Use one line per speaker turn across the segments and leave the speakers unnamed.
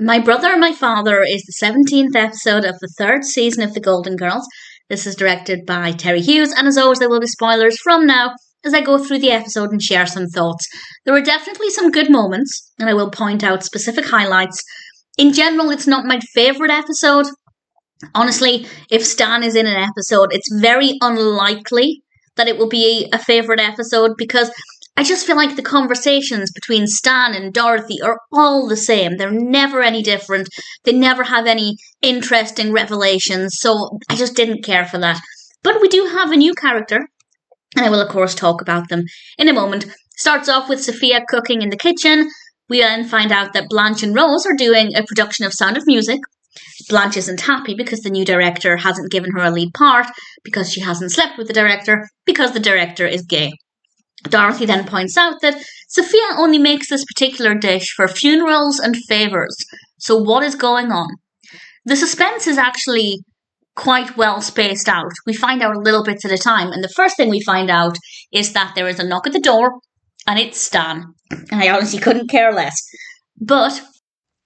My Brother and My Father is the 17th episode of the third season of The Golden Girls. This is directed by Terry Hughes, and as always, there will be spoilers from now as I go through the episode and share some thoughts. There were definitely some good moments, and I will point out specific highlights. In general, it's not my favourite episode. Honestly, if Stan is in an episode, it's very unlikely that it will be a favourite episode because I just feel like the conversations between Stan and Dorothy are all the same. They're never any different. They never have any interesting revelations, so I just didn't care for that. But we do have a new character, and I will of course talk about them in a moment. Starts off with Sophia cooking in the kitchen. We then find out that Blanche and Rose are doing a production of Sound of Music. Blanche isn't happy because the new director hasn't given her a lead part, because she hasn't slept with the director, because the director is gay. Dorothy then points out that Sophia only makes this particular dish for funerals and favours. So what is going on? The suspense is actually quite well spaced out. We find out little bits at a time, and the first thing we find out is that there is a knock at the door, and it's Stan. And I honestly couldn't care less. But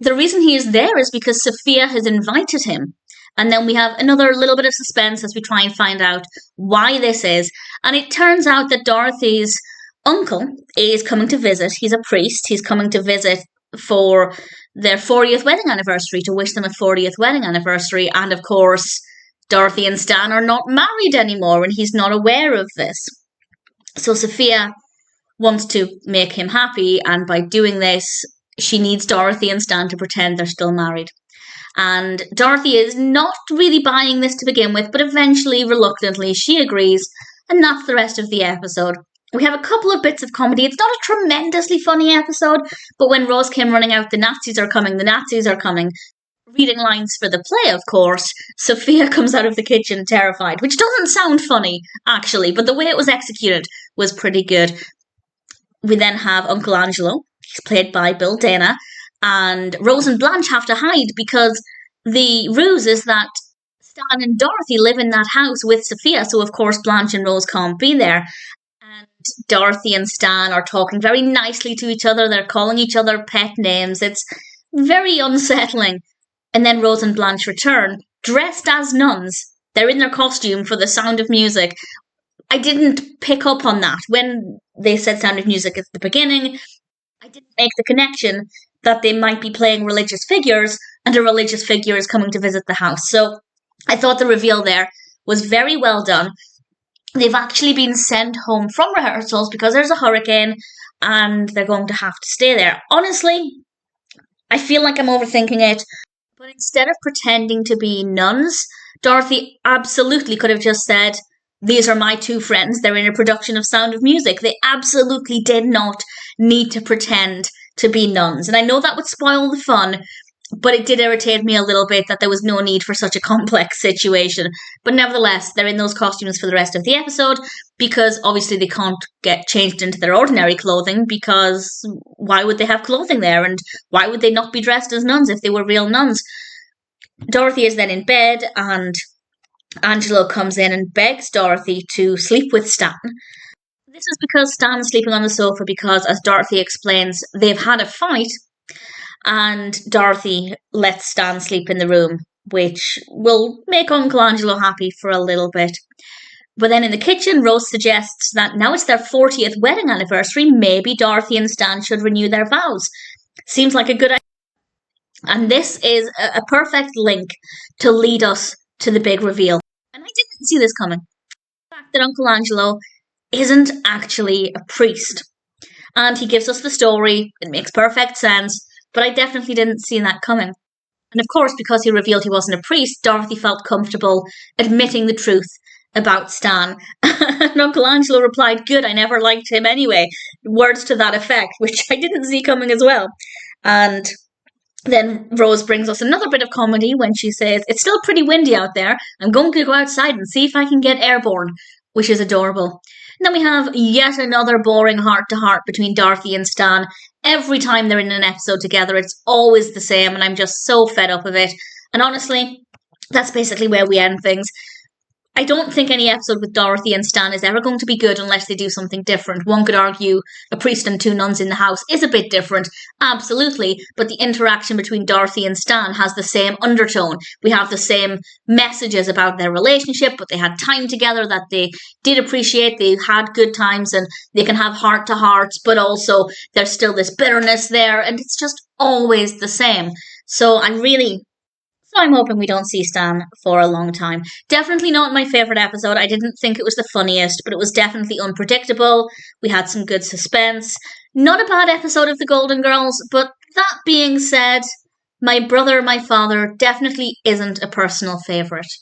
the reason he is there is because Sophia has invited him. And then we have another little bit of suspense as we try and find out why this is. And it turns out that Dorothy's uncle is coming to visit. He's a priest. He's coming to visit for their 40th wedding anniversary, to wish them a 40th wedding anniversary. And of course, Dorothy and Stan are not married anymore, and he's not aware of this. So Sophia wants to make him happy, and by doing this, she needs Dorothy and Stan to pretend they're still married. And Dorothy is not really buying this to begin with, but eventually, reluctantly, she agrees, and that's the rest of the episode. We have a couple of bits of comedy. It's not a tremendously funny episode, but when Rose came running out, the Nazis are coming, reading lines for the play, of course, Sophia comes out of the kitchen terrified, which doesn't sound funny, actually, but the way it was executed was pretty good. We then have Uncle Angelo. He's played by Bill Dana. And Rose and Blanche have to hide because the ruse is that Stan and Dorothy live in that house with Sophia, so of course Blanche and Rose can't be there. And Dorothy and Stan are talking very nicely to each other. They're calling each other pet names. It's very unsettling. And then Rose and Blanche return, dressed as nuns. They're in their costume for the Sound of Music. I didn't pick up on that. When they said Sound of Music at the beginning, I didn't make the connection that they might be playing religious figures, and a religious figure is coming to visit the house. So I thought the reveal there was very well done. They've actually been sent home from rehearsals because there's a hurricane, and they're going to have to stay there. Honestly, I feel like I'm overthinking it, but instead of pretending to be nuns, Dorothy absolutely could have just said, "These are my two friends. They're in a production of Sound of Music." They absolutely did not need to pretend to be nuns. And I know that would spoil the fun, but it did irritate me a little bit that there was no need for such a complex situation. But nevertheless, they're in those costumes for the rest of the episode because obviously they can't get changed into their ordinary clothing, because why would they have clothing there? And why would they not be dressed as nuns if they were real nuns? Dorothy is then in bed, and Angelo comes in and begs Dorothy to sleep with Stan. This is because Stan's sleeping on the sofa because, as Dorothy explains, they've had a fight, and Dorothy lets Stan sleep in the room, which will make Uncle Angelo happy for a little bit. But then in the kitchen, Rose suggests that now it's their 40th wedding anniversary, maybe Dorothy and Stan should renew their vows. Seems like a good idea. And this is a perfect link to lead us to the big reveal. And I didn't see this coming. The fact that Uncle Angelo isn't actually a priest. And he gives us the story. It makes perfect sense. But I definitely didn't see that coming. And of course, because he revealed he wasn't a priest, Dorothy felt comfortable admitting the truth about Stan. And Uncle Angelo replied, "Good, I never liked him anyway." Words to that effect, which I didn't see coming as well. And then Rose brings us another bit of comedy when she says, "It's still pretty windy out there. I'm going to go outside and see if I can get airborne," which is adorable. And then we have yet another boring heart-to-heart between Dorothy and Stan. Every time they're in an episode together, it's always the same, and I'm just so fed up of it. And honestly, that's basically where we end things. I don't think any episode with Dorothy and Stan is ever going to be good unless they do something different. One could argue a priest and two nuns in the house is a bit different, absolutely, but the interaction between Dorothy and Stan has the same undertone. We have the same messages about their relationship, but they had time together that they did appreciate. They had good times and they can have heart to hearts, but also there's still this bitterness there, and it's just always the same. So I'm hoping we don't see Stan for a long time. Definitely not my favourite episode. I didn't think it was the funniest, but it was definitely unpredictable. We had some good suspense. Not a bad episode of The Golden Girls, but that being said, My Brother, My Father definitely isn't a personal favourite.